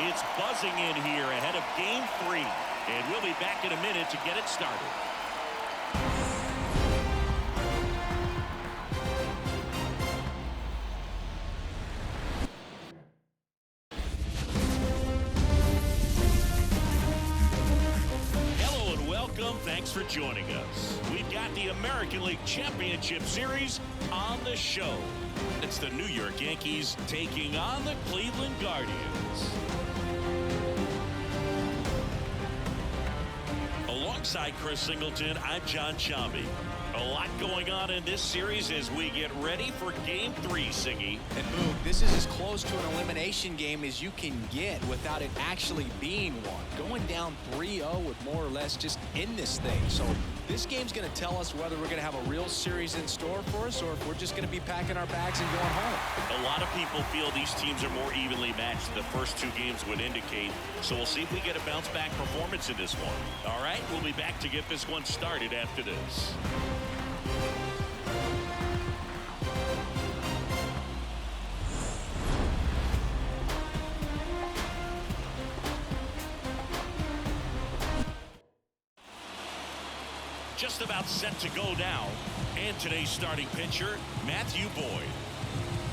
It's buzzing in here ahead of Game 3. And we'll be back in a minute to get it started. Hello and welcome. Thanks for joining us. We've got the American League Championship Series on the show. It's the New York Yankees taking on the Cleveland Guardians. Alongside Chris Singleton, I'm John Chambi. A lot going on in this series as we get ready for Game 3, Singy. And Boog, this is as close to an elimination game as you can get without it actually being one. Going down 3-0 would more or less just end this thing. So this game's going to tell us whether we're going to have a real series in store for us or if we're just going to be packing our bags and going home. A lot of people feel these teams are more evenly matched than the first two games would indicate. So we'll see if we get a bounce-back performance in this one. All right, we'll be back to get this one started after this. Just about set to go now. And today's starting pitcher, Matthew Boyd.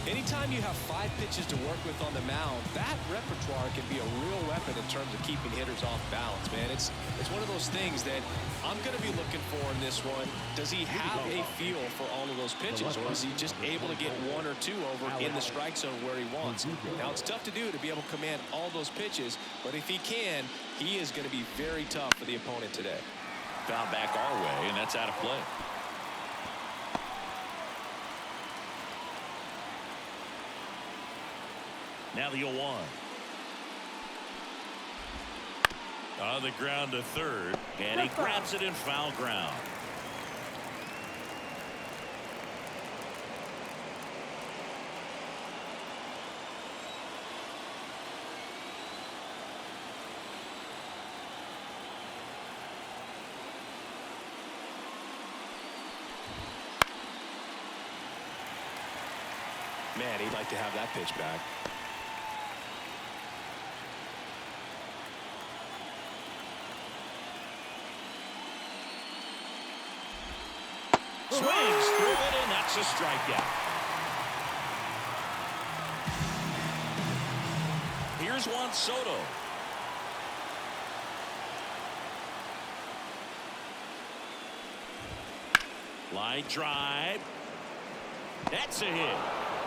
Anytime you have 5 pitches to work with on the mound, that repertoire can be a real weapon in terms of keeping hitters off balance, man. It's one of those things that I'm going to be looking for in this one. Does he have a feel for all of those pitches, or is he just able to get 1 or 2 over in the strike zone where he wants? Now, it's tough to do to be able to command all those pitches, but if he can, he is going to be very tough for the opponent today. Found back our way, and that's out of play. Now the 0-1. On the ground to third, and he grabs it in foul ground. Man, he'd like to have that pitch back. Swings through it, and that's a strikeout. Here's Juan Soto. Line drive. That's a hit.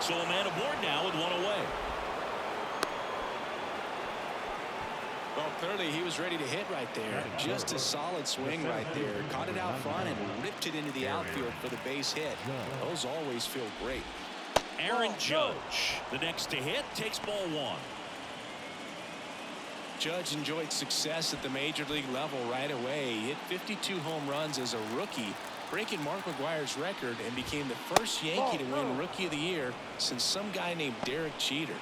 So a man aboard now with 1 away. Well, clearly he was ready to hit right there. Just a solid swing right there. Caught it out front and ripped it into the outfield for the base hit. Those always feel great. Aaron Judge, the next to hit, takes ball 1. Judge enjoyed success at the major league level right away. He hit 52 home runs as a rookie, breaking Mark McGwire's record, and became the first Yankee to win Rookie of the Year since some guy named Derek Jeter.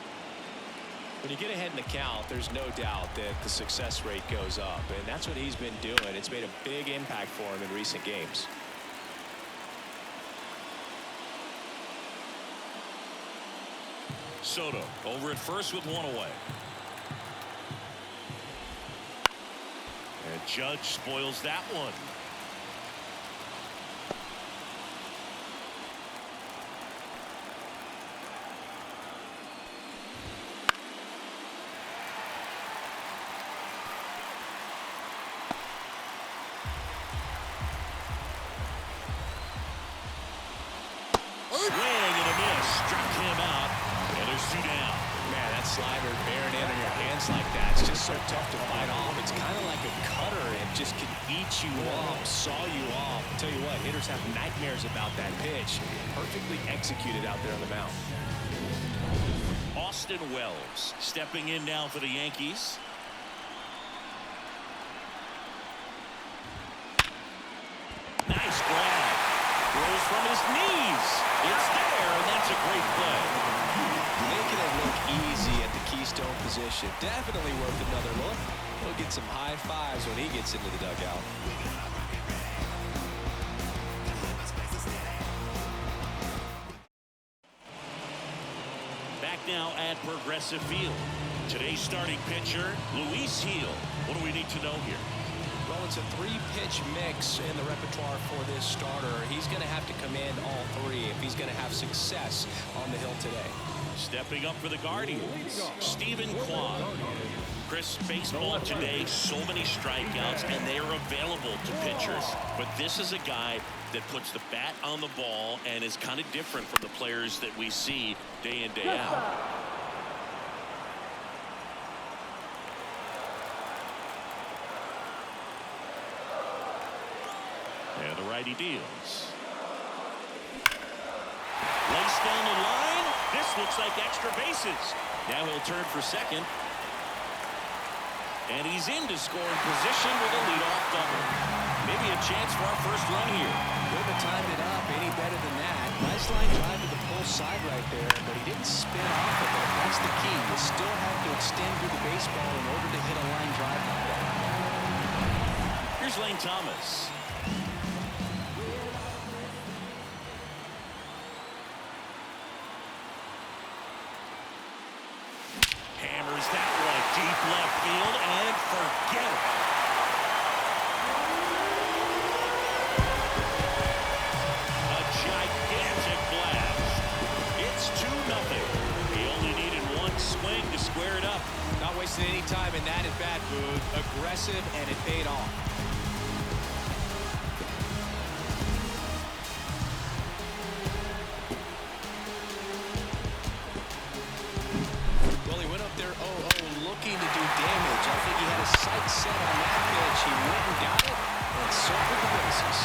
When you get ahead in the count, there's no doubt that the success rate goes up, and that's what he's been doing. It's made a big impact for him in recent games. Soto over at first with 1 away. And Judge spoils that one. Swing and a miss. Struck him out. And there's 2 down. Man, that slider bearing in on your hands like that, it's just so tough to fight off. It's kind of like a cutter. It just can eat you off, saw you off. I'll tell you what, hitters have nightmares about that pitch. Perfectly executed out there on the mound. Austin Wells stepping in now for the Yankees. Nice grab. Throws from his knees. It's there, and that's a great play. Making it look easy at the Keystone position. Definitely worth another look. He'll get some high fives when he gets into the dugout. Back now at Progressive Field. Today's starting pitcher, Luis Gil. What do we need to know here? Well, it's a three-pitch mix in the repertoire for this starter. He's going to have to command all three if he's going to have success on the hill today. Stepping up for the Guardians, Stephen Kwan. Chris, baseball today, so many strikeouts, and they are available to pitchers. But this is a guy that puts the bat on the ball and is kind of different from the players that we see day in, day out. And the righty deals. Laced down the line. This looks like extra bases. Now he'll turn for second. And he's into scoring position with a leadoff double. Maybe a chance for our first run here. Couldn't have timed it up any better than that. Nice line drive to the pull side right there, but he didn't spin off of it. That's the key. You still have to extend through the baseball in order to hit a line drive like that. Here's Lane Thomas. Hammers that one deep left field and forget it. A gigantic blast. It's 2-0. He only needed one swing to square it up. Not wasting any time in that at-bat, Boog. Aggressive, and it paid off. Well, he went up there 0-0 looking to do damage. I think he had a sight set on that pitch. He went and got it and circled the bases.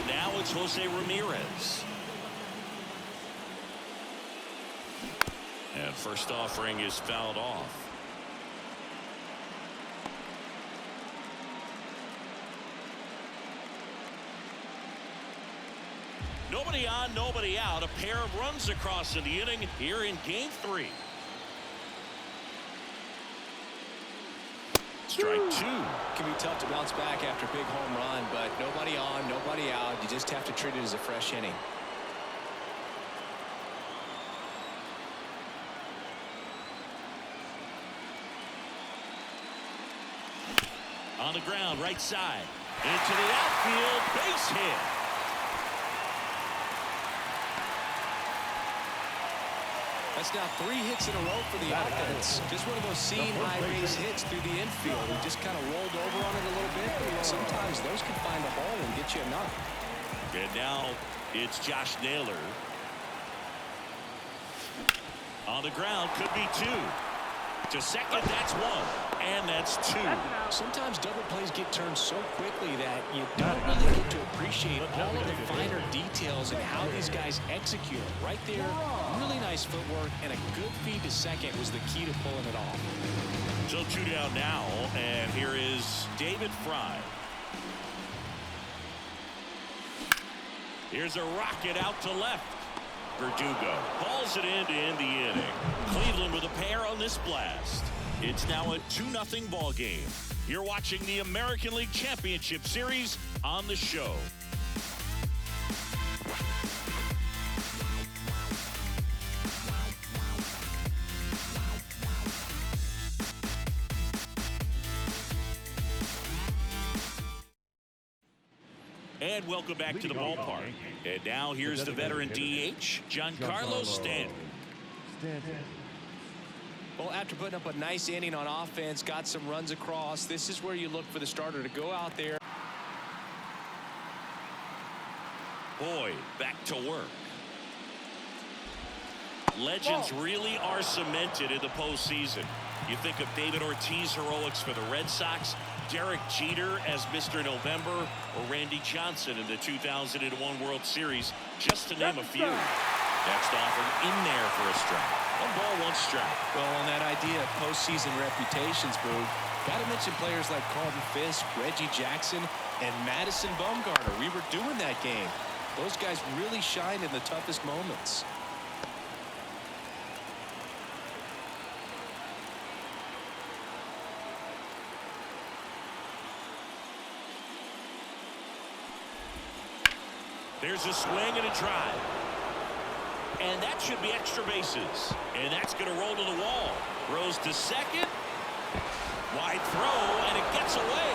Now it's Jose Ramirez. And first offering is fouled off. Nobody on, nobody out. A pair of runs across in the inning here in game 3. Strike 2. Can be tough to bounce back after a big home run, but nobody on, nobody out. You just have to treat it as a fresh inning. On the ground, right side. Into the outfield, base hit. That's now 3 hits in a row for the offense. Just one of those seeing high base hits through the infield. He just kind of rolled over on it a little bit, but sometimes those can find a hole and get you a knock. And now it's Josh Naylor. On the ground, could be 2. To second, that's 1. And that's 2. Sometimes double plays get turned so quickly that you don't really get to appreciate all of the finer details and how these guys execute. Right there, really nice footwork, and a good feed to second was the key to pulling it off. So 2 down now, and here is David Fry. Here's a rocket out to left. Verdugo hauls it in to end the inning. Cleveland with a pair on this blast. It's now a 2-0 ball game. You're watching the American League Championship Series on the show. And welcome back to the ballpark. And now here's the veteran DH, Giancarlo Stanton. Well, after putting up a nice inning on offense, got some runs across, this is where you look for the starter to go out there. Boyd back to work. Legends really are cemented in the postseason. You think of David Ortiz heroics for the Red Sox, Derek Jeter as Mr. November, or Randy Johnson in the 2001 World Series, just to name a few. Next offered in there for a strike. 1 ball, 1 strike. Well, on that idea of postseason reputations, Boog, got to mention players like Carlton Fisk, Reggie Jackson, and Madison Bumgarner. We were doing that game. Those guys really shined in the toughest moments. There's a swing and a drive. And that should be extra bases. And that's going to roll to the wall. Throws to second. Wide throw, and it gets away.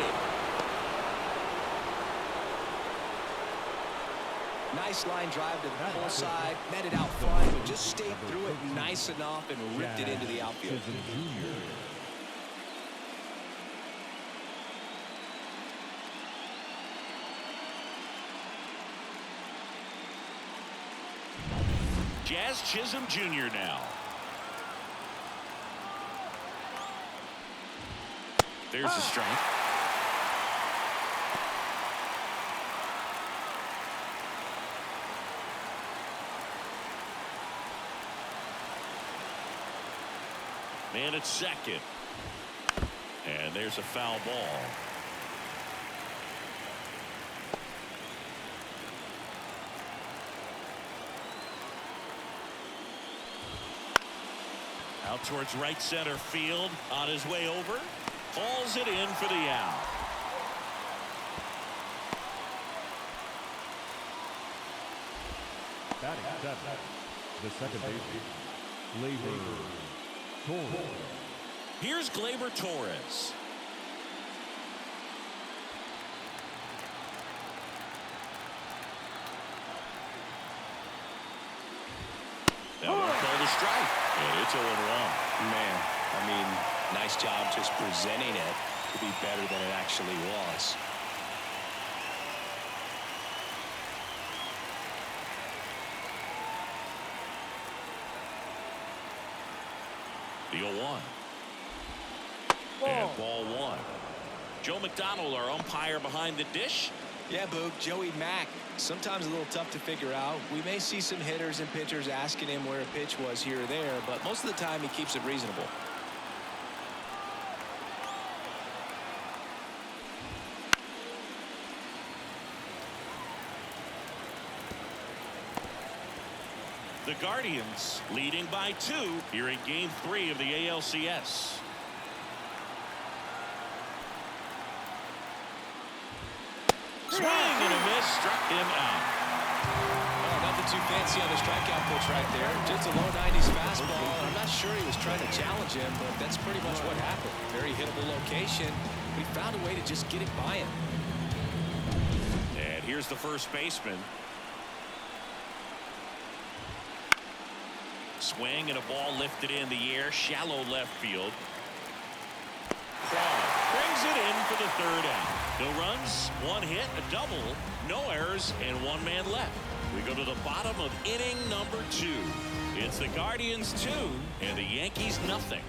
Nice line drive to the pull side. Met it out front, but just stayed through it nice enough and ripped it into the outfield. Jazz Chisholm Jr. now. There's a strike. Man at second. And there's a foul ball. Out towards right center field. On his way over. Hauls it in for the out. Batting seventh, the second baseman, Gleyber Torres. Here's Gleyber Torres. That one called a strike. And it's 0-1. Man, I mean, nice job just presenting it to be better than it actually was. The 0-1. And ball one. Joe McDonald, our umpire behind the dish. Yeah, Boog, Joey Mack, sometimes a little tough to figure out. We may see some hitters and pitchers asking him where a pitch was here or there, but most of the time he keeps it reasonable. The Guardians leading by 2 here in Game 3 of the ALCS. Swing and a miss, struck him out. Oh, nothing too fancy on the strikeout pitch right there. Just a low 90s fastball. I'm not sure he was trying to challenge him, but that's pretty much what happened. Very hittable location. We found a way to just get it by him. And here's the first baseman. Swing and a ball lifted in the air, shallow left field. Brings it in for the third out. No runs, 1 hit, a double, no errors, and 1 man left. We go to the bottom of inning number 2. It's the Guardians 2 and the Yankees nothing.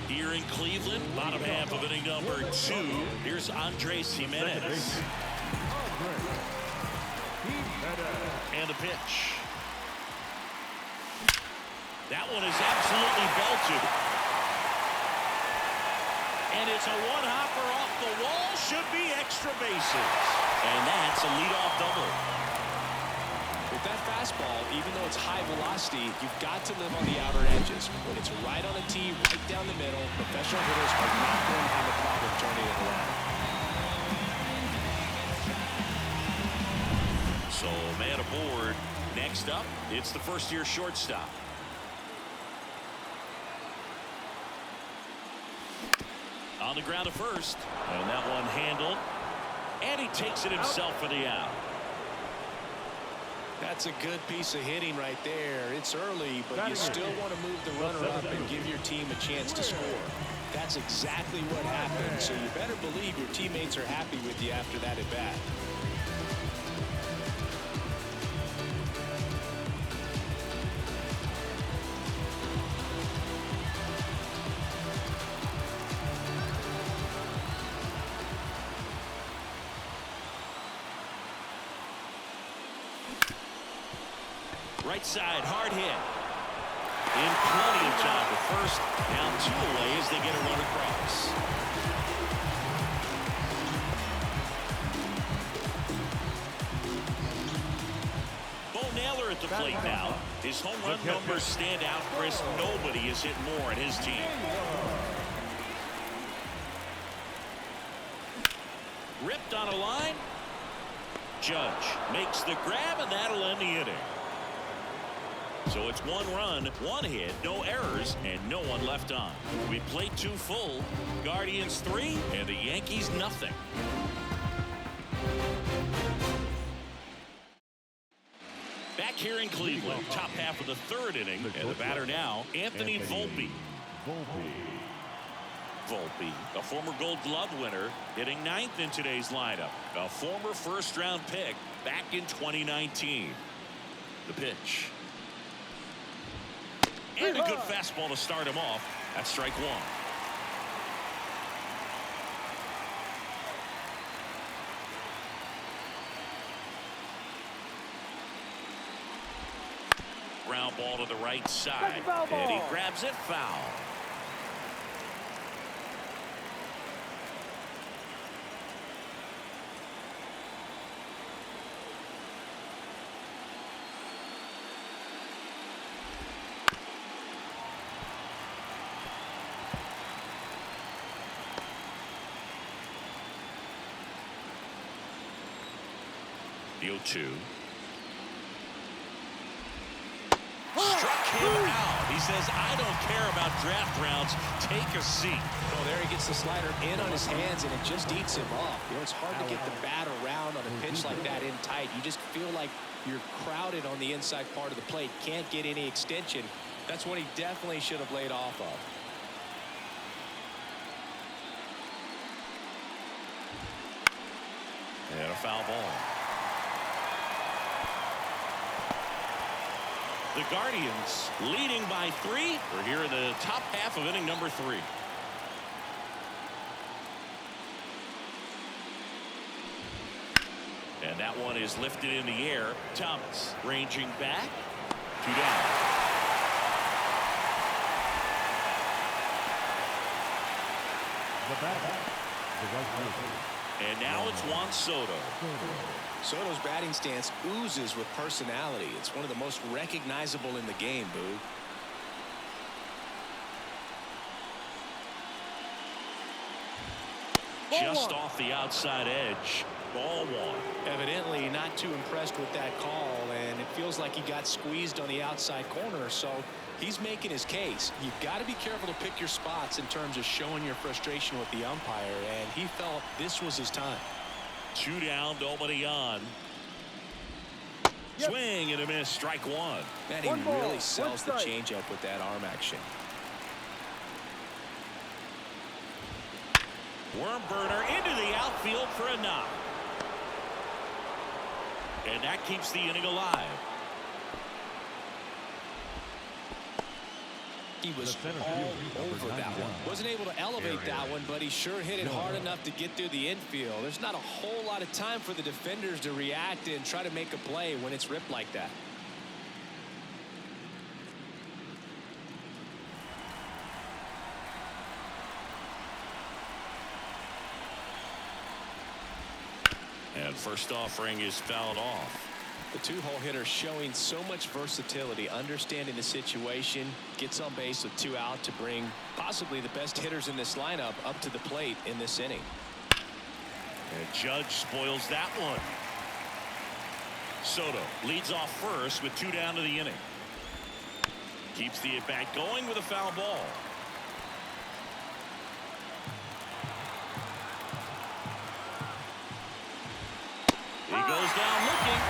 Here in Cleveland, bottom half of inning number 2. Here's Andres Jimenez. And the pitch. That one is absolutely belted. And it's a one-hopper off the wall. Should be extra bases. And that's a leadoff double. With that fastball, even though it's high velocity, you've got to live on the outer edges. When it's right on the tee, right down the middle, professional hitters are not going to have a problem turning it around. So, man aboard. Next up, it's the first-year shortstop. On the ground to first. And that one handled. And he takes it himself for the out. That's a good piece of hitting right there. It's early, but you still want to move the runner up and give your team a chance to score. That's exactly what happened, so you better believe your teammates are happy with you after that at bat. Right side, hard hit. In plenty of time for first. Down 2 away as they get a run across. Bo Naylor at the plate now. His home run numbers stand out, Chris. Nobody has hit more in his team. Ripped on a line. Judge makes the grab, and that'll end the inning. So it's 1 run, 1 hit, no errors, and no one left on. We played 2 full. Guardians 3 and the Yankees nothing. Back here in Cleveland, top half of the 3rd inning, and the batter now, Anthony Volpe. Volpe, a former Gold Glove winner, hitting 9th in today's lineup. A former 1st-round pick back in 2019. The pitch. And a good fastball to start him off. That's strike 1. Ground ball to the right side. And he grabs it foul. The 0-2. Struck him out. He says, I don't care about draft rounds. Take a seat. Well, there he gets the slider in on his hands, and it just eats him off. You know, it's hard to get the bat around on a pitch like that in tight. You just feel like you're crowded on the inside part of the plate. Can't get any extension. That's what he definitely should have laid off of. And a foul ball. The Guardians leading by 3. We're here in the top half of inning number 3. And that one is lifted in the air. Thomas ranging back. 2 down. The batter, the right fielder. And now it's Juan Soto. Soto's batting stance oozes with personality. It's one of the most recognizable in the game, Boo. Just off the outside edge. Ball 1. Evidently not too impressed with that call, and it feels like he got squeezed on the outside corner, so he's making his case. You've got to be careful to pick your spots in terms of showing your frustration with the umpire, and he felt this was his time. 2 down, nobody on. Swing and a miss, strike 1. Man, he really sells the changeup with that arm action. Worm burner into the outfield for a knock. And that keeps the inning alive. He was all over that one. Wasn't able to elevate that one, but he sure hit it hard enough to get through the infield. There's not a whole lot of time for the defenders to react and try to make a play when it's ripped like that. And first offering is fouled off. The 2-hole hitter showing so much versatility, understanding the situation, gets on base with 2 out to bring possibly the best hitters in this lineup up to the plate in this inning. And Judge spoils that one. Soto leads off first with 2 down to the inning. Keeps the at-bat going with a foul ball. He goes down looking.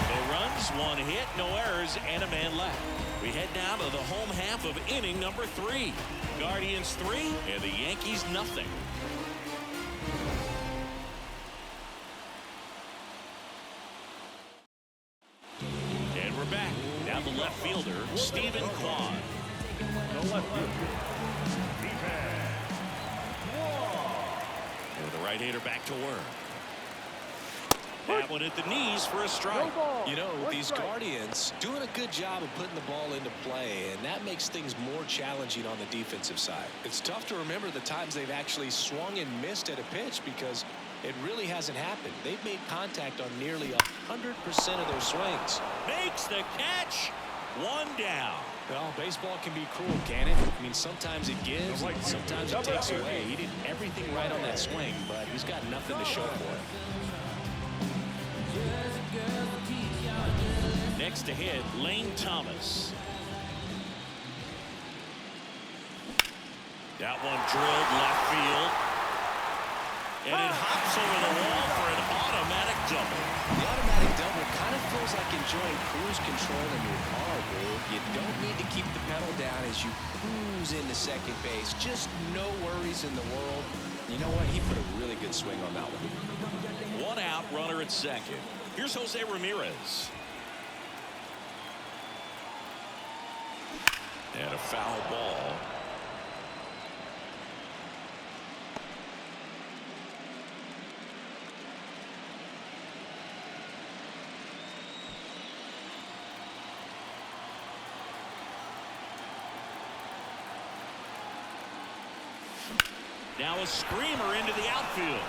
No runs, 1 hit, no errors, and a man left. We head now to the home half of inning number 3. Guardians 3 and the Yankees nothing. And we're back. Now the left fielder, Stephen Kwan. The left fielder. And the right-hander back to work. That one at the knees for a strike. You know, these Guardians doing a good job of putting the ball into play, and that makes things more challenging on the defensive side. It's tough to remember the times they've actually swung and missed at a pitch because it really hasn't happened. They've made contact on nearly 100% of their swings. Makes the catch. 1 down. Well, baseball can be cruel, can it? I mean, sometimes it gives, and sometimes it takes away. He did everything right on that swing, but he's got nothing to show for it. next to hit, Lane Thomas. That one drilled left field. And it hops over the wall for an automatic double. The automatic double kind of feels like enjoying cruise control in your car, dude. You don't need to keep the pedal down as you cruise into second base. Just no worries in the world. You know what? He put a really good swing on that one. One out, runner at second. Here's Jose Ramirez. And a foul ball. Now a screamer into the outfield.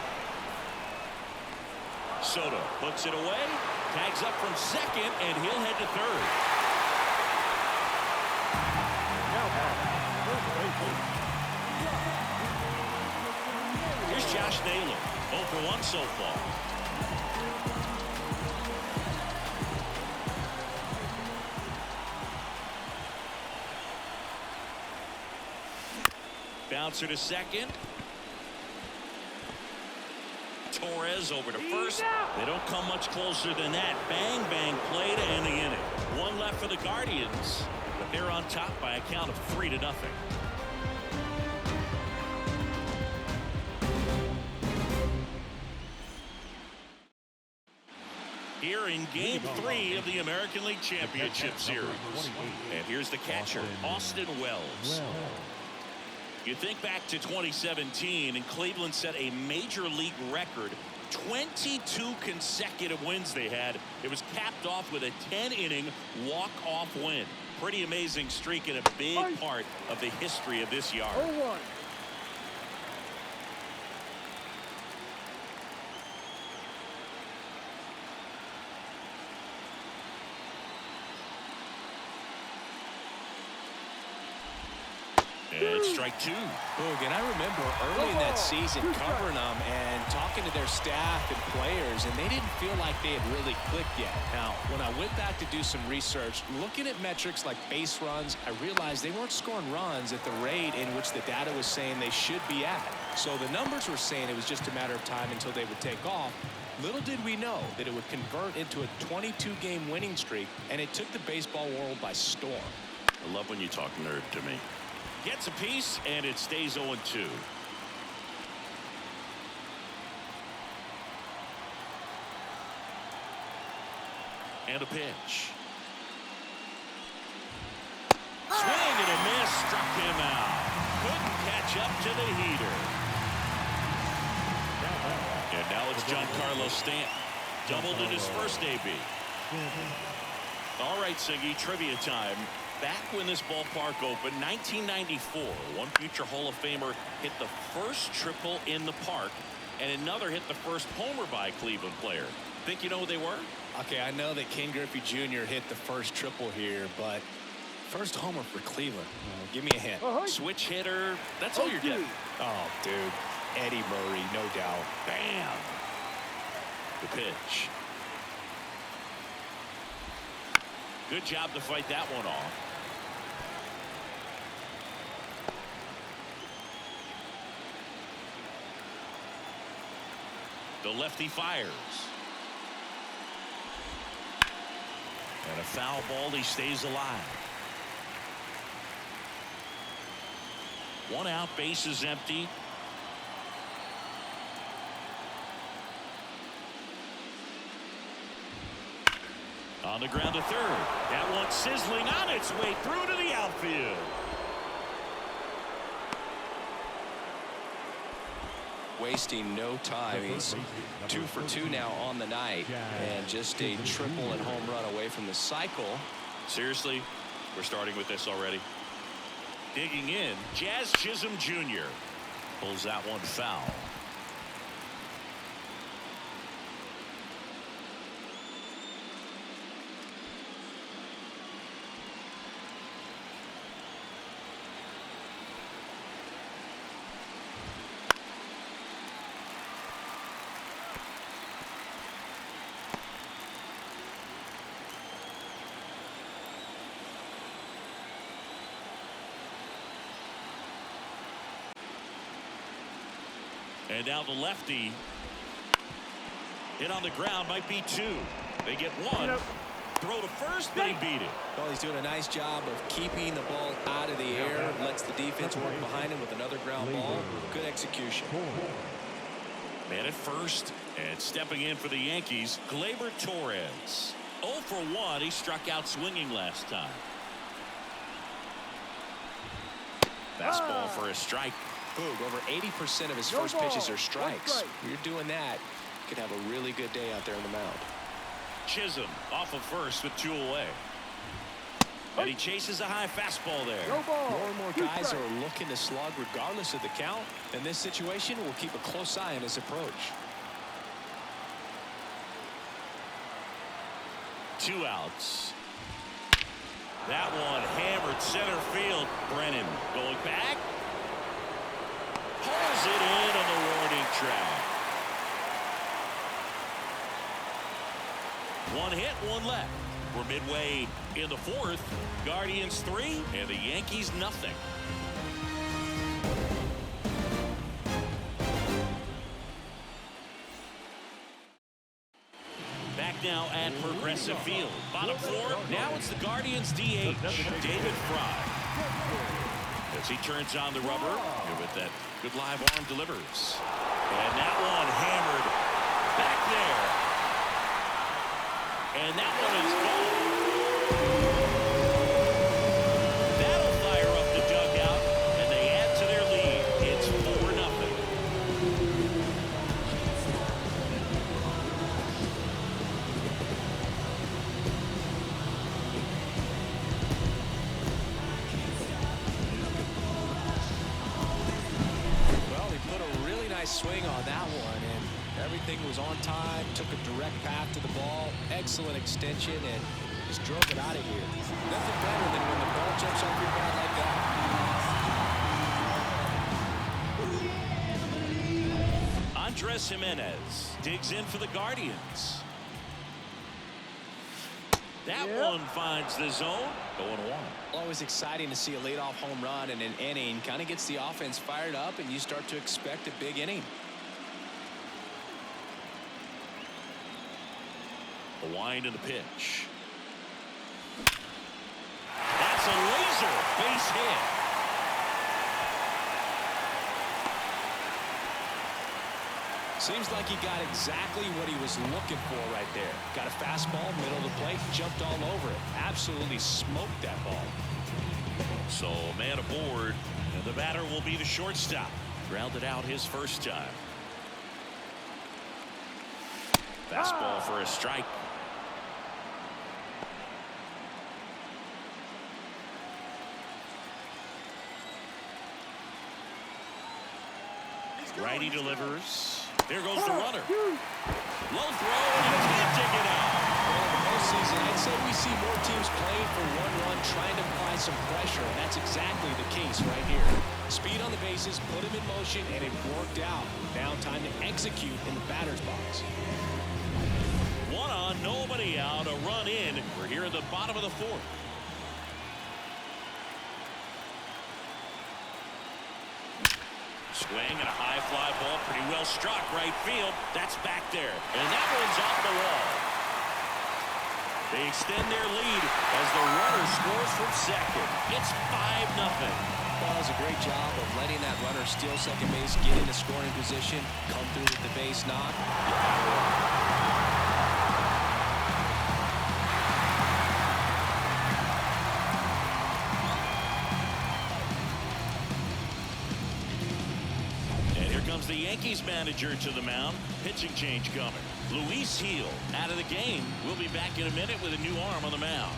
Soto puts it away, tags up from second, and he'll head to third. Here's Josh Naylor, 0 for 1 so far. Bouncer to second. Torres over to first. They don't come much closer than that. Bang, bang play to end the inning. One left for the Guardians, but they're on top by a count of 3-0. Here in Game 3 of the American League Championship Series. And here's the catcher, Austin Wells. You think back to 2017, and Cleveland set a major league record. 22 consecutive wins they had. It was capped off with a 10-inning walk-off win. Pretty amazing streak and a big part of the history of this yard. 0-1. And strike two. Boog, and I remember early in that season covering them and talking to their staff and players, and they didn't feel like they had really clicked yet. Now, when I went back to do some research, looking at metrics like base runs, I realized they weren't scoring runs at the rate in which the data was saying they should be at. So the numbers were saying it was just a matter of time until they would take off. Little did we know that it would convert into a 22-game winning streak, and it took the baseball world by storm. I love when you talk nerd to me. Gets a piece, and it stays 0-2. And a pitch. Swing and a miss, struck him out. Couldn't catch up to the heater. And now it's Giancarlo Stanton. Doubled in his first AB. All right, Siggy, trivia time. Back when this ballpark opened, 1994, one future Hall of Famer hit the first triple in the park, and another hit the first homer by a Cleveland player. Think you know who they were? Okay, I know that Ken Griffey Jr. hit the first triple here, but first homer for Cleveland. Give me a hint. Switch hitter. That's all you're getting. Oh, dude. Eddie Murray, no doubt. Bam. The pitch. Good job to fight that one off. The lefty fires. And a foul ball. He stays alive. One out, base is empty. On the ground to third. That one sizzling on its way through to the outfield. Wasting no time. He's 2 for 2 now on the night, and just a triple and home run away from the cycle. Seriously, we're starting with this already. Digging in, Jazz Chisholm Jr. pulls that one foul. And now the lefty. Hit on the ground, might be 2. They get 1. Throw to first, they beat it. Well, he's doing a nice job of keeping the ball out of the air. Lets the defense work behind him with another ground ball. Good execution. Man at first, and stepping in for the Yankees, Gleyber Torres. 0 for 1. He struck out swinging last time. Fastball for a strike. Boog, over 80% of his first pitches are strikes. When you're doing that, you could have a really good day out there on the mound. Chisholm off of first with 2 away. And he chases a high fastball there. More and more guys are looking to slug regardless of the count. In this situation, we'll keep a close eye on his approach. 2 outs. That one hammered center field. Brennan going back. Pulls it in on the warning track. 1 hit, 1 left. We're midway in the 4th. Guardians 3 and the Yankees nothing. Back now at Progressive Field. Bottom 4. Now it's the Guardians DH, David Fry. As he turns on the rubber, and with that good live arm delivers. And that one hammered back there. And that one is gone. That'll fire up the dugout, and they add to their lead. It's 4-0. Well, he put a really nice swing on that one, and everything was on time, took a direct path to the ball, excellent extension, and just drove it out of here. Nothing better than when the ball jumps off your bat like that. Andres Jimenez digs in for the Guardians. That one finds the zone. 0-1. Always exciting to see a leadoff home run in an inning. Kind of gets the offense fired up, and you start to expect a big inning. The wind and the pitch. That's a laser base hit. Seems like he got exactly what he was looking for right there. Got a fastball, middle of the plate, jumped all over it. Absolutely smoked that ball. So man aboard, and the batter will be the shortstop. Grounded out his first time. Fastball for a strike. Righty delivers. There goes the runner. Low throw, and he can't take it out. Well, in the postseason, I'd say we see more teams playing for one run, trying to apply some pressure, and that's exactly the case right here. Speed on the bases, put him in motion, and it worked out. Now time to execute in the batter's box. 1 on, nobody out, a run in. We're here in the bottom of the 4th. Swing and a high fly ball, pretty well struck right field. That's back there, and that one's off the wall. They extend their lead as the runner scores from second. It's 5-0. Well, does a great job of letting that runner steal second base, get into scoring position, come through with the base knock. The Yankees manager to the mound. Pitching change coming. Luis Heel out of the game. We'll be back in a minute with a new arm on the mound.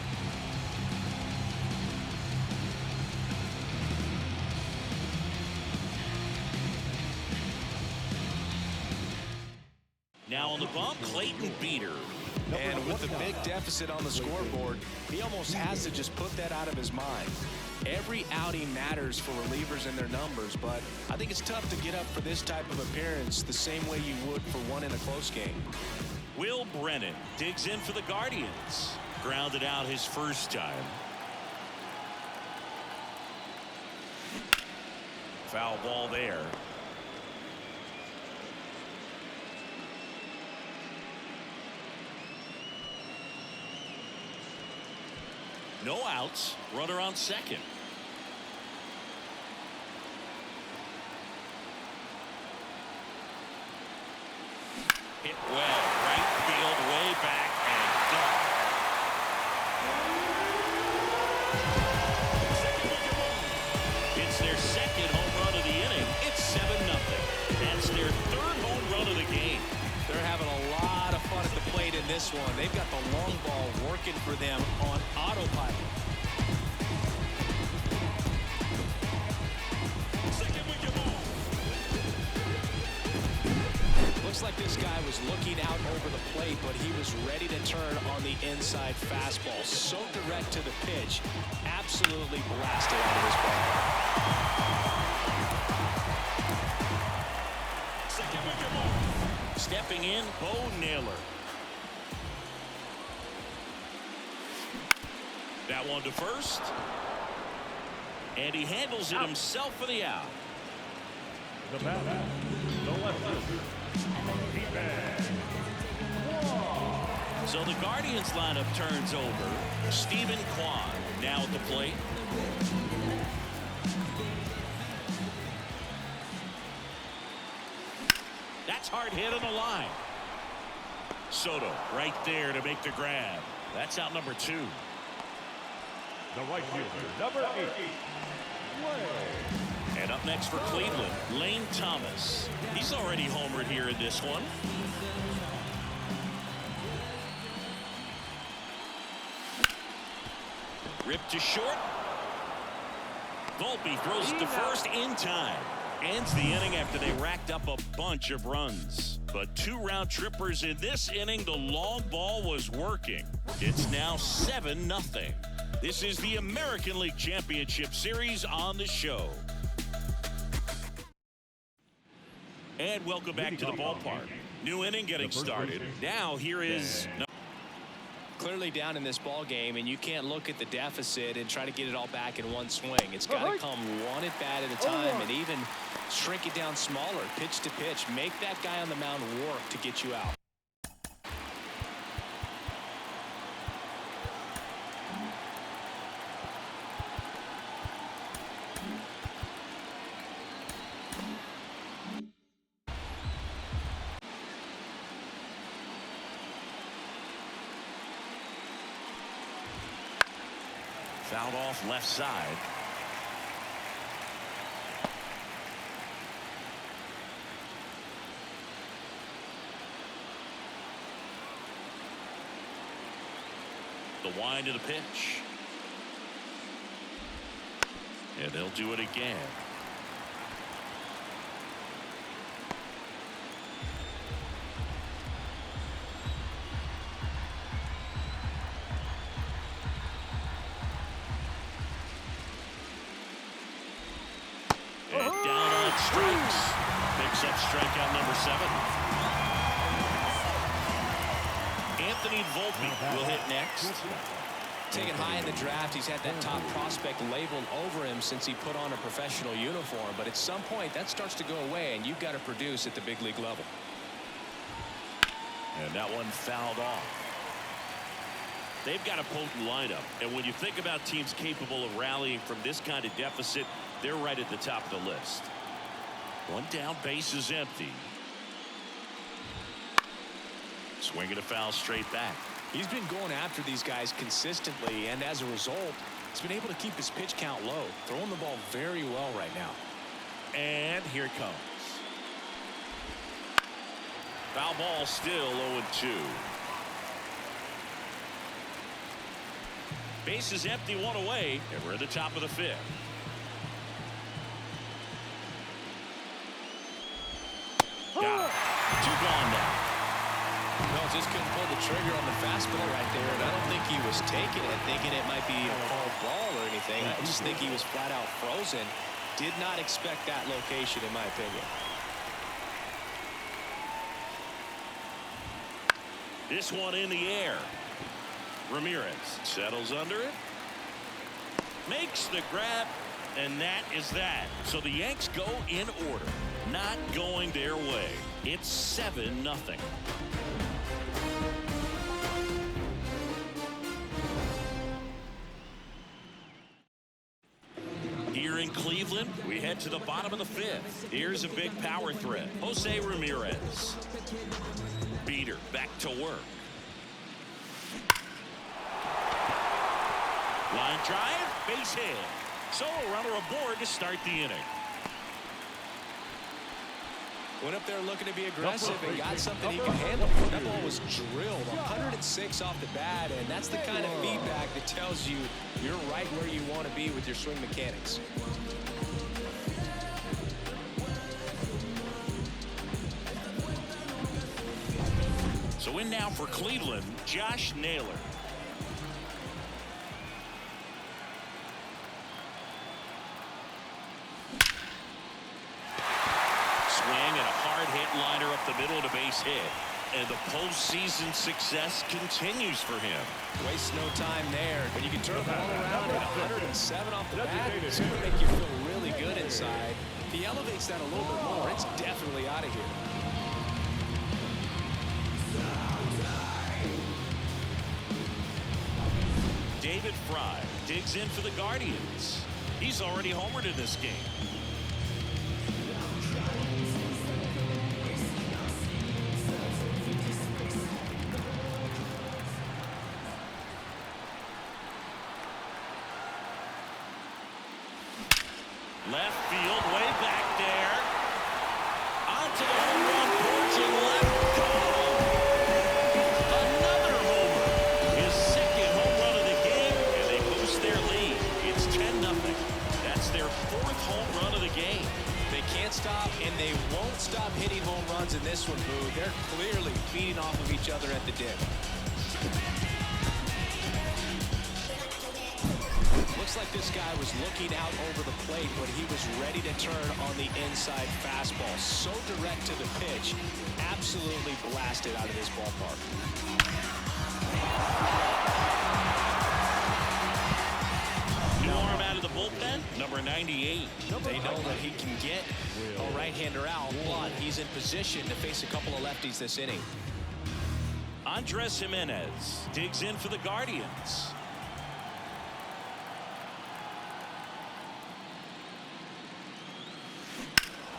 Now on the bump, Clayton Beeter. And with the big deficit on the scoreboard, he almost has to just put that out of his mind. Every outing matters for relievers and their numbers, but I think it's tough to get up for this type of appearance the same way you would for one in a close game. Will Brennan digs in for the Guardians. Grounded out his first time. Foul ball there. No outs. Runner on second. Hit well. Right field, way back, and gone. It's their second home run of the inning. It's 7-0. That's their third home run of the game. They're having a lot of fun at the plate in this one. They've got the long ball working for them on autopilot. Looks like this guy was looking out over the plate, but he was ready to turn on the inside fastball. So direct to the pitch. Absolutely blasted out of his ball. Stepping in, Bo Naylor. That one to first. And he handles it himself for the out. The bat, the left fielder. So the Guardians lineup turns over. Stephen Kwan now at the plate. That's hard hit on the line. Soto right there to make the grab. That's out number 2. The right fielder, number 8. And up next for Cleveland, Lane Thomas. He's already homered here in this one. Ripped to short. Volpe throws it to first in time. Ends the inning after they racked up a bunch of runs. But 2 round trippers in this inning. The long ball was working. It's now 7-0. This is the American League Championship Series on the show. And welcome back to the ballpark. New inning getting started. Now here is... Clearly down in this ball game, and you can't look at the deficit and try to get it all back in one swing. It's got to come one at bat at a time, and even shrink it down smaller, pitch to pitch. Make that guy on the mound work to get you out. Fouled off left side. The wind of the pitch. And they'll do it again. Strikes. Picks up strikeout number 7. Anthony Volpe will hit next. Taken high in the draft, he's had that top prospect labeled over him since he put on a professional uniform. But at some point, that starts to go away, and you've got to produce at the big league level. And that one fouled off. They've got a potent lineup. And when you think about teams capable of rallying from this kind of deficit, they're right at the top of the list. One down, base is empty. Swinging a foul straight back. He's been going after these guys consistently, and as a result, he's been able to keep his pitch count low, throwing the ball very well right now. And here it comes. Foul ball, still 0-2. Base is empty, one away, and we're at the top of the 5th. Got it. 2 gone now. No, just couldn't pull the trigger on the fastball right there, and I don't think he was taking it, thinking it might be a called ball or anything. I just think he was flat out frozen. Did not expect that location, in my opinion. This one in the air. Ramirez settles under it. Makes the grab, and that is that. So the Yanks go in order. Not going their way. It's 7-0. Cleveland. We head to the bottom of the fifth. Here's a big power threat. Jose Ramirez. Beater back to work. Line drive, base hit. So a runner aboard to start the inning. Went up there looking to be aggressive and got something he can handle. That ball was drilled 106 off the bat, and that's the kind of feedback that tells you you're right where you want to be with your swing mechanics. So in now for Cleveland, Josh Naylor. Swing and a hard hit liner up the middle to base hit. And the postseason success continues for him. Wastes no time there, but you can turn the ball around at 107 off the bat. It's going to make you feel really good inside. If he elevates that a little bit more, it's definitely out of here. David Fry digs in for the Guardians. He's already homered in this game. Left field, way back there. Onto the home run porch and left goal. Another homer. His second home run of the game, and they boost their lead. It's 10-0. That's their fourth home run of the game. They can't stop, and they won't stop hitting home runs in this one, Boo. They're clearly feeding off of each other at the dip. Looks like this guy was looking out over the plate when he was ready to turn on the inside fastball. So direct to the pitch, absolutely blasted out of this ballpark. New arm out of the bullpen, number 98. They know that he can get a right-hander out, but he's in position to face a couple of lefties this inning. Andres Jimenez digs in for the Guardians.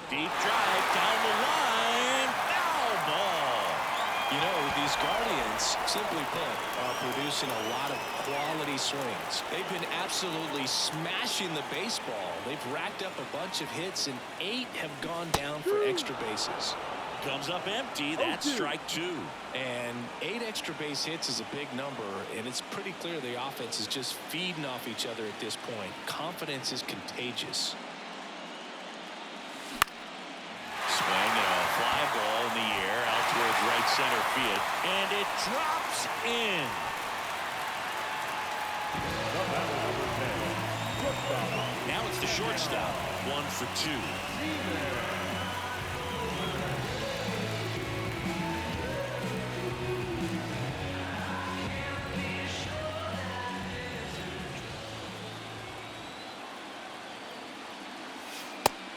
Deep drive down the line. Foul ball. You know, these Guardians, simply put, are producing a lot of quality swings. They've been absolutely smashing the baseball. They've racked up a bunch of hits, and 8 have gone down for extra bases. Comes up empty. That's strike 2. And 8 extra base hits is a big number, and it's pretty clear the offense is just feeding off each other at this point. Confidence is contagious. Swing and a fly ball in the air out towards right center field, and it drops in. Now it's the shortstop. 1 for 2.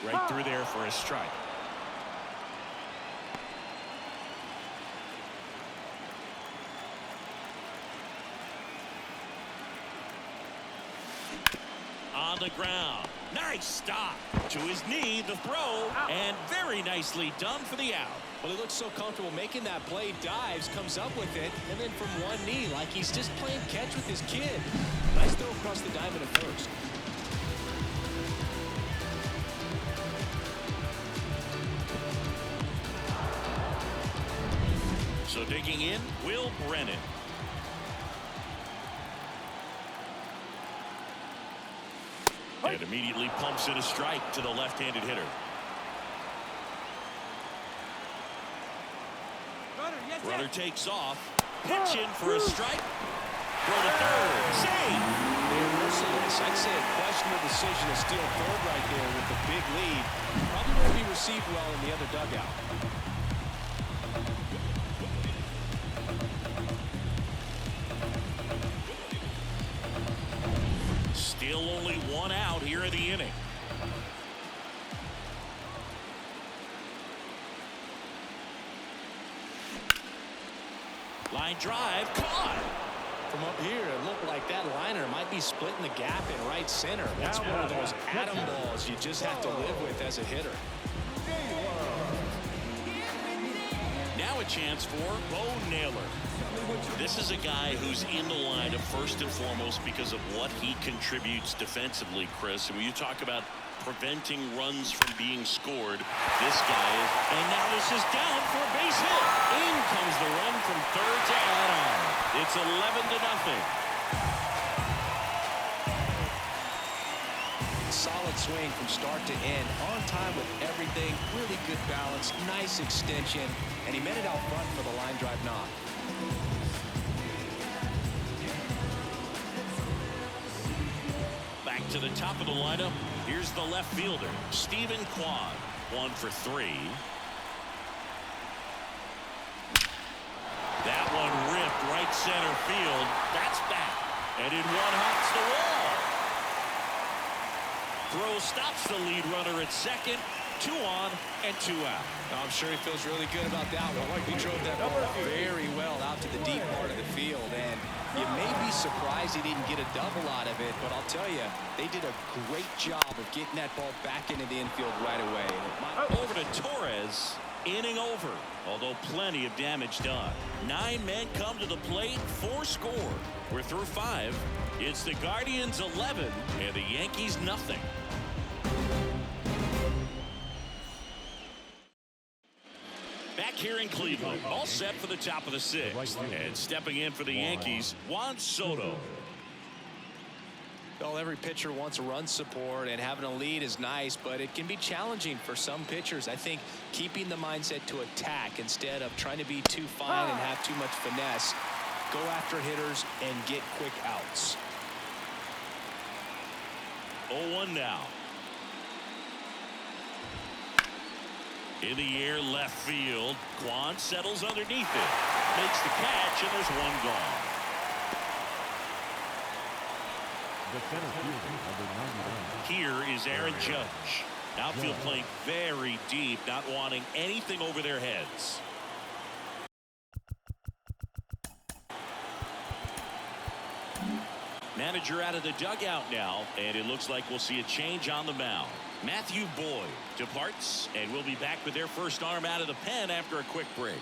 Right through there for a strike. On the ground. Nice stop. To his knee, the throw, and very nicely done for the out. Well, he looks so comfortable making that play, dives, comes up with it, and then from one knee, like he's just playing catch with his kid. Nice throw across the diamond at first. So digging in, Will Brennan. And immediately pumps in a strike to the left-handed hitter. Runner takes off. Pitch in for a strike. Throw to third. Save. They're merciless. I'd say a questionable decision to steal third right there with the big lead. Probably won't be received well in the other dugout. Still only 1 out here in the inning. Line drive, caught. From up here, it looked like that liner might be splitting the gap in right center. That's one of those atom balls you just have to live with as a hitter. Now a chance for Bo Naylor. This is a guy who's in the lineup first and foremost because of what he contributes defensively, Chris. And when you talk about preventing runs from being scored, this guy is. And now this is down for a base hit. In comes the run from third to add on. It's 11-0. Solid swing from start to end, on time with everything, really good balance, nice extension, and he met it out front for the line drive knock. Back to the top of the lineup. Here's the left fielder, Stephen Kwan, 1 for 3. That one ripped right center field. That's back, and in one hops the wall. Throw stops the lead runner at second. 2 on and 2 out. I'm sure he feels really good about that one. He drove that ball very well out to the deep part of the field, and you may be surprised he didn't get a double out of it, but I'll tell you, they did a great job of getting that ball back into the infield right away. Over to Torres. Inning over, although plenty of damage done. 9 men come to the plate, 4 score. We're through 5. It's the Guardians 11 and the Yankees nothing. Back here in Cleveland, all set for the top of the 6th. And stepping in for the Yankees, Juan Soto. Well, every pitcher wants run support, and having a lead is nice, but it can be challenging for some pitchers. I think keeping the mindset to attack instead of trying to be too fine and have too much finesse, go after hitters and get quick outs. 0-1 now. In the air, left field. Kwan settles underneath it. Makes the catch, and there's 1 gone. Here is Aaron Judge. Outfield playing very deep, not wanting anything over their heads. Manager out of the dugout now, and it looks like we'll see a change on the mound. Matthew Boyd departs, and we'll be back with their first arm out of the pen after a quick break.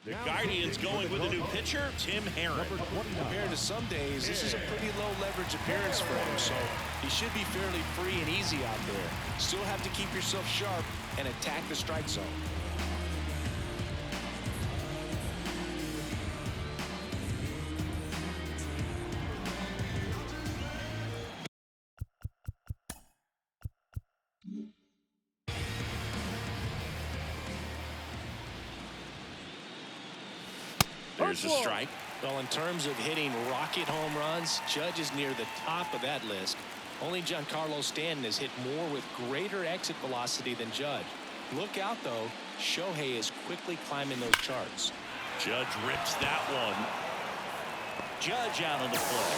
The Guardians going with a new pitcher, Tim Herron. Compared to some days, this is a pretty low leverage appearance for him, so he should be fairly free and easy out there. Still have to keep yourself sharp and attack the strike zone. There's a strike. Well, in terms of hitting rocket home runs, Judge is near the top of that list. Only Giancarlo Stanton has hit more with greater exit velocity than Judge. Look out, though. Shohei is quickly climbing those charts. Judge rips that one. Judge out on the play.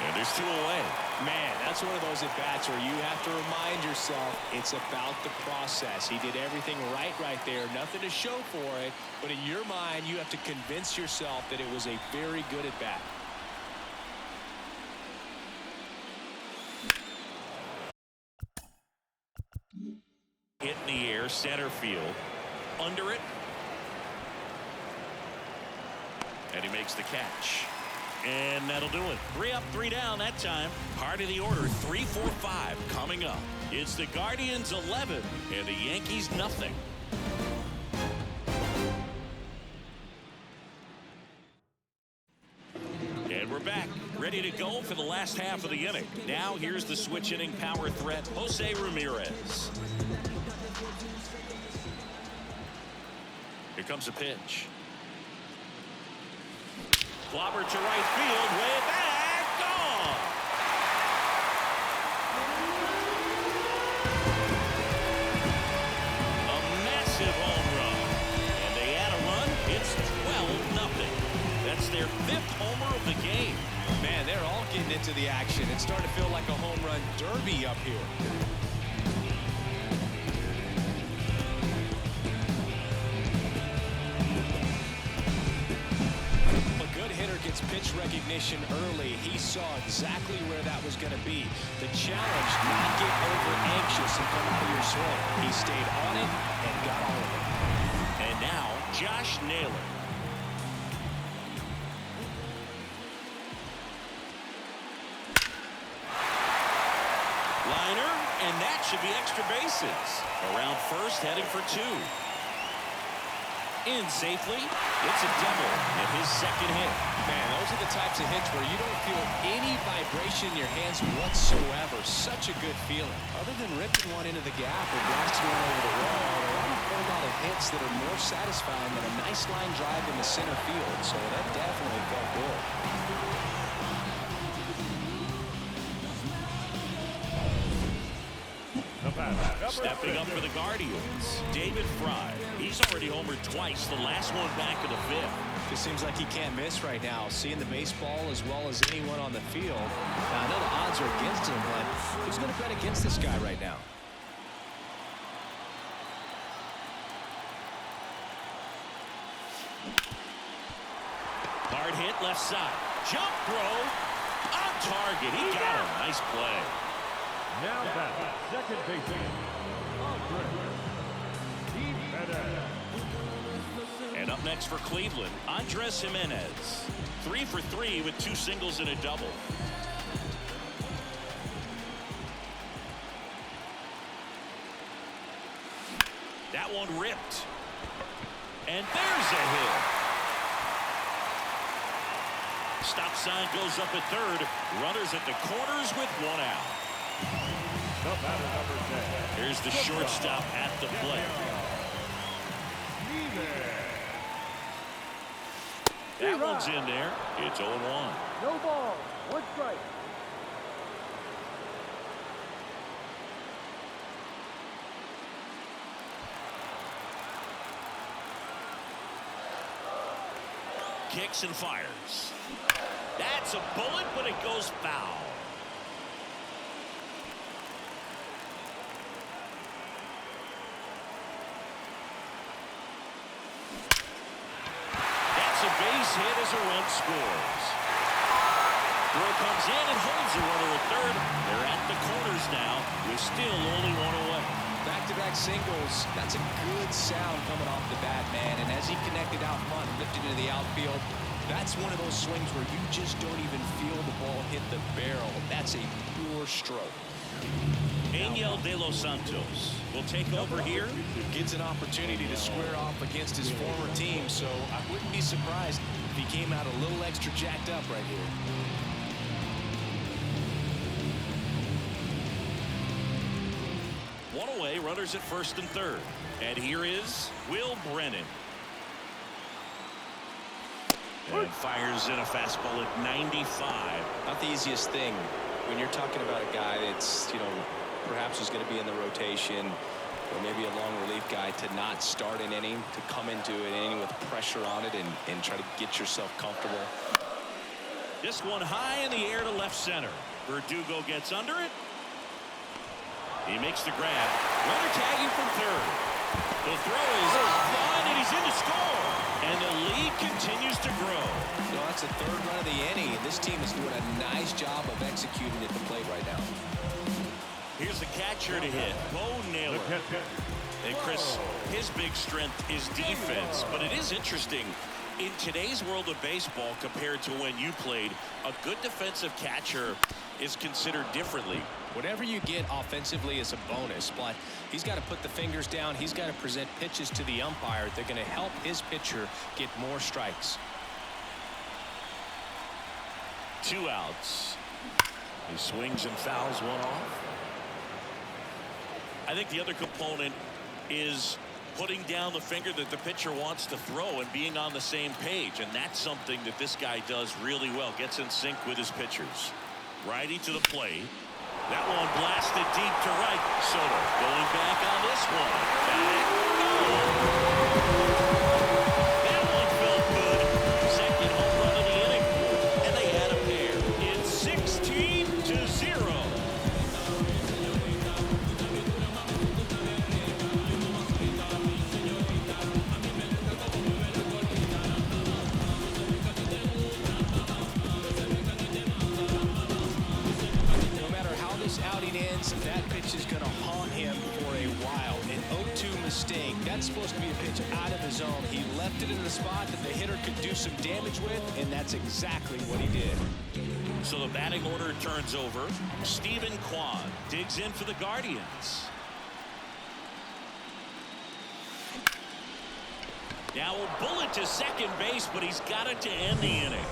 And there's 2 away. Man, that's one of those at-bats where you have to remind yourself it's about the process. He did everything right there. Nothing to show for it. But in your mind, you have to convince yourself that it was a very good at-bat. Hit in the air, center field. Under it. And he makes the catch. And that'll do it. 3 up, 3 down that time. Part of the order, 3, 4, 5 coming up. It's the Guardians 11 and the Yankees nothing. And we're back, ready to go for the last half of the inning. Now here's the switch inning power threat, Jose Ramirez. Here comes a pitch. Clobber to right field, way back, gone. A massive home run. And they add a run, it's 12-0. That's their 5th homer of the game. Man, they're all getting into the action. It's starting to feel like a home run derby up here. recognition early. He saw exactly where that was going to be. The challenge, not get over anxious and come out of your swing. He stayed on it and got all of it. And now, Josh Naylor. Liner, and that should be extra bases. Around first, heading for 2. In safely. It's a double and his second hit. Man, those are the types of hits where you don't feel any vibration in your hands whatsoever. Such a good feeling. Other than ripping one into the gap or blasting one over the wall, there aren't a whole lot of hits that are more satisfying than a nice line drive in the center field. So that definitely felt good. Stepping up for the Guardians, David Fry. He's already homered twice, the last one back in the 5th. Just seems like he can't miss right now, seeing the baseball as well as anyone on the field. Now, I know the odds are against him, but who's going to bet against this guy right now? Hard hit left side. Jump throw. On target. He got him. Nice play. Now back, second baseman, and up next for Cleveland, Andres Jimenez. 3 for 3 with 2 singles and a double. That one ripped. And there's a hit. Stop sign goes up at third. Runners at the corners with 1 out. Here's the shortstop at the plate. That one's in there. It's 0-1. No ball. 1 strike. Kicks and fires. That's a bullet, but it goes foul. That's a base hit as a run scores. Throw comes in and holds the runner at third. They're at the corners now with still only 1 away. Back-to-back singles. That's a good sound coming off the bat, man. And as he connected out front, lifted into the outfield, that's one of those swings where you just don't even feel the ball hit the barrel. That's a pure stroke. Angel De Los Santos will take over here. Gets an opportunity to square off against his former team, so I wouldn't be surprised if he came out a little extra jacked up right here. One away, runners at first and third. And here is Will Brennan. And fires in a fastball at 95. Not the easiest thing when you're talking about a guy that's, perhaps who's going to be in the rotation or maybe a long relief guy, to not start an inning, to come into an inning with pressure on it and try to get yourself comfortable. This one high in the air to left center. Verdugo gets under it. He makes the grab. Runner tagging from third. The throw is offline, and he's in to score. And the lead continues to grow. That's the third run of the inning. This team is doing a nice job of executing at the plate right now. Here's the catcher to hit, Bo Naylor. And Chris, his big strength is defense. But it is interesting, in today's world of baseball compared to when you played, a good defensive catcher is considered differently. Whatever you get offensively is a bonus, but he's got to put the fingers down. He's got to present pitches to the umpire. They're going to help his pitcher get more strikes. 2 outs. He swings and fouls one off. I think the other component is putting down the finger that the pitcher wants to throw and being on the same page. And that's something that this guy does really well. Gets in sync with his pitchers. Righty to the plate. That one blasted deep to right. Soto going back on this one. Back. That one felt good. Second home run of the inning. And they had a pair. It's 16-0. That's supposed to be a pitch out of the zone. He left it in the spot that the hitter could do some damage with, and that's exactly what he did. So the batting order turns over. Stephen Kwan digs in for the Guardians. Now a bullet to second base, but he's got it to end the inning.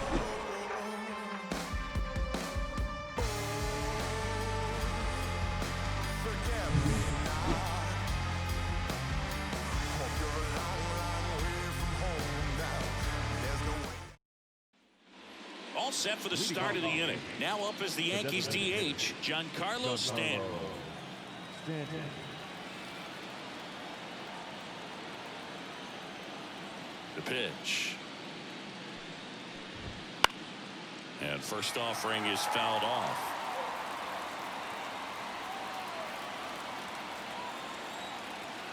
All set for the start of the inning. Now up is the Yankees DH, Giancarlo Stanton. The pitch. And first offering is fouled off.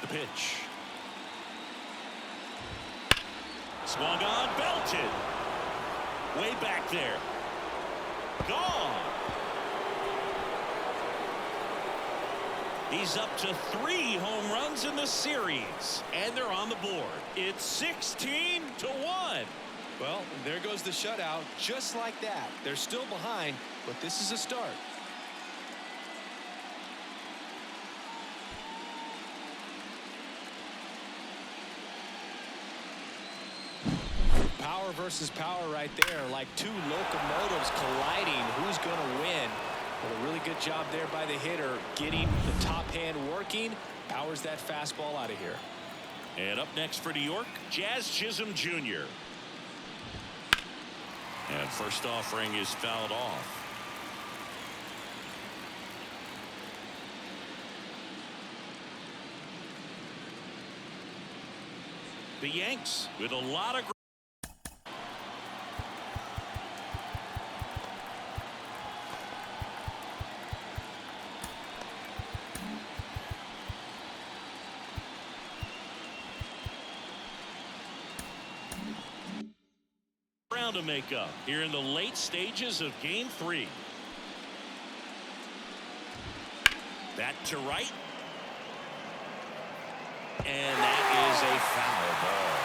The pitch. Swung on, belted. Way back there. Gone. He's up to 3 home runs in the series, and they're on the board. It's 16-1. Well, there goes the shutout, just like that. They're still behind, but this is a start. Power versus power right there, like two locomotives colliding. Who's going to win? Well, a really good job there by the hitter, getting the top hand working. Powers that fastball out of here. And up next for New York, Jazz Chisholm Jr. And first offering is fouled off. The Yanks with a lot of to make up here in the late stages of game 3. That to right. And that is a foul ball.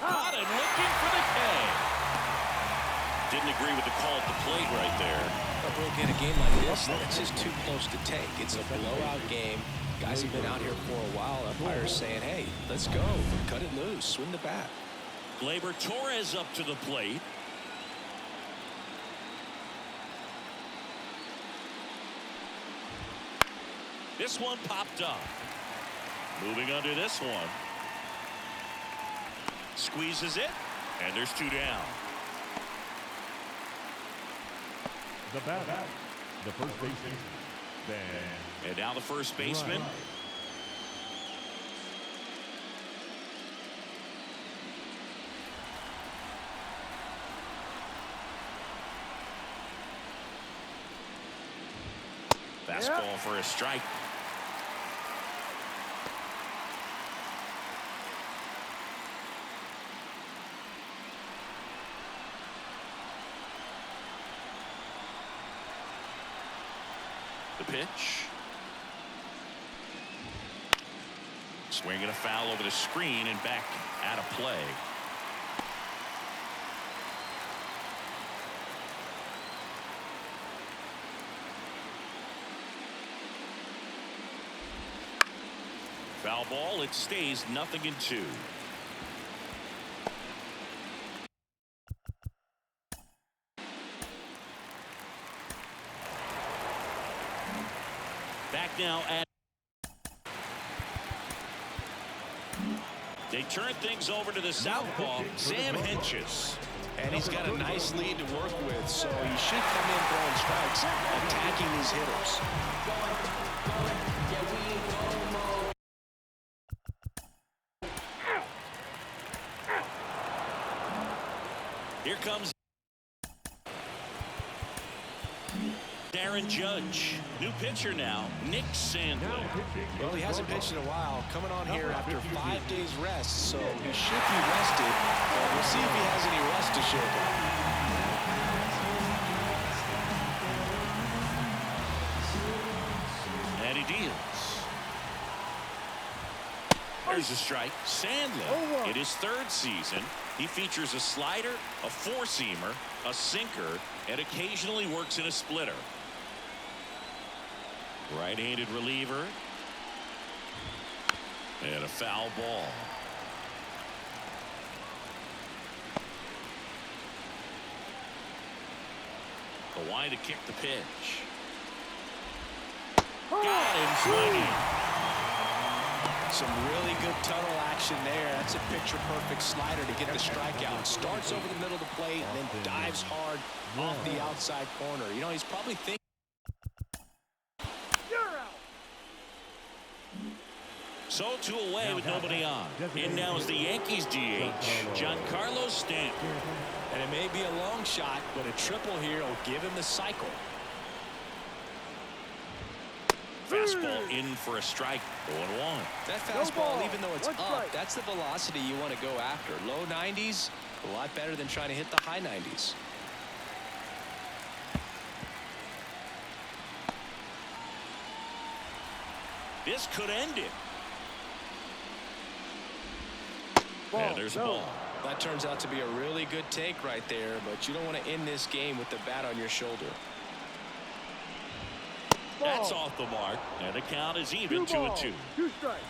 Caught and looking for the K. Didn't agree with the call at the plate right there. Brooke, in a game like this, that's just too close to take. It's a blowout game. Guys have been out here for a while. Umpires saying, hey, let's go. Cut it loose. Swing the bat. Gleyber Torres up to the plate. This one popped up. Moving under this one. Squeezes it. And there's 2 down. The batter, the first baseman, and now the first baseman. Fastball for a strike. The pitch. Swinging a foul over the screen and back out of play. Foul ball. It stays 0-2. Back now at. They turn things over to the southpaw, Sam Hentges. And he's got a nice lead to work with, so he should come in throwing strikes, attacking these hitters. Here comes Aaron Judge. New pitcher now, Nick Sandlin. Well, he hasn't pitched in a while. Coming on here after 5 days rest, so he should be rested. We'll see if he has any rust to show for. And he deals. There's a strike. Sandlin, in his 3rd season, he features a slider, a 4-seamer, a sinker, and occasionally works in a splitter. Right-handed reliever. And a foul ball. Kawhi to kick the pitch. Got him swinging. Some really good tunnel action there. That's a picture-perfect slider to get the strikeout. Starts over the middle of the plate and then dives hard off the outside corner. You know, he's probably thinking. So 2 away with nobody on. In now is the Yankees DH, Giancarlo Stanton. And it may be a long shot, but a triple here will give him the cycle. Fastball in for a strike. 0-1. That fastball, even though it's up, that's the velocity you want to go after. Low 90s, a lot better than trying to hit the high 90s. This could end it. And there's a ball. That turns out to be a really good take right there, but you don't want to end this game with the bat on your shoulder. That's off the mark, and the count is even 2-2. 2 strikes.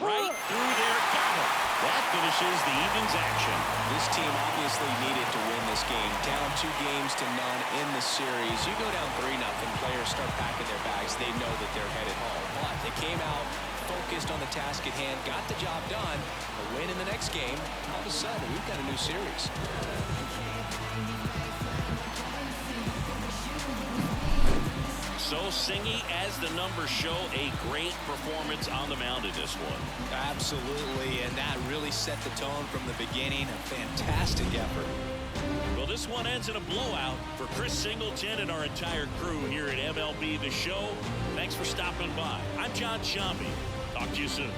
Right through there, got him. That finishes the evening's action. This team obviously needed to win this game. Down 2 games to none in the series. You go down 3-0, players start packing their bags. They know that they're headed home. But they came out focused on the task at hand, got the job done. A win in the next game. All of a sudden, we've got a new series. So Singy, as the numbers show, a great performance on the mound in this one. Absolutely, and that really set the tone from the beginning. A fantastic effort. Well, this one ends in a blowout. For Chris Singleton and our entire crew here at MLB The Show, thanks for stopping by. I'm John Shambi. Talk to you soon.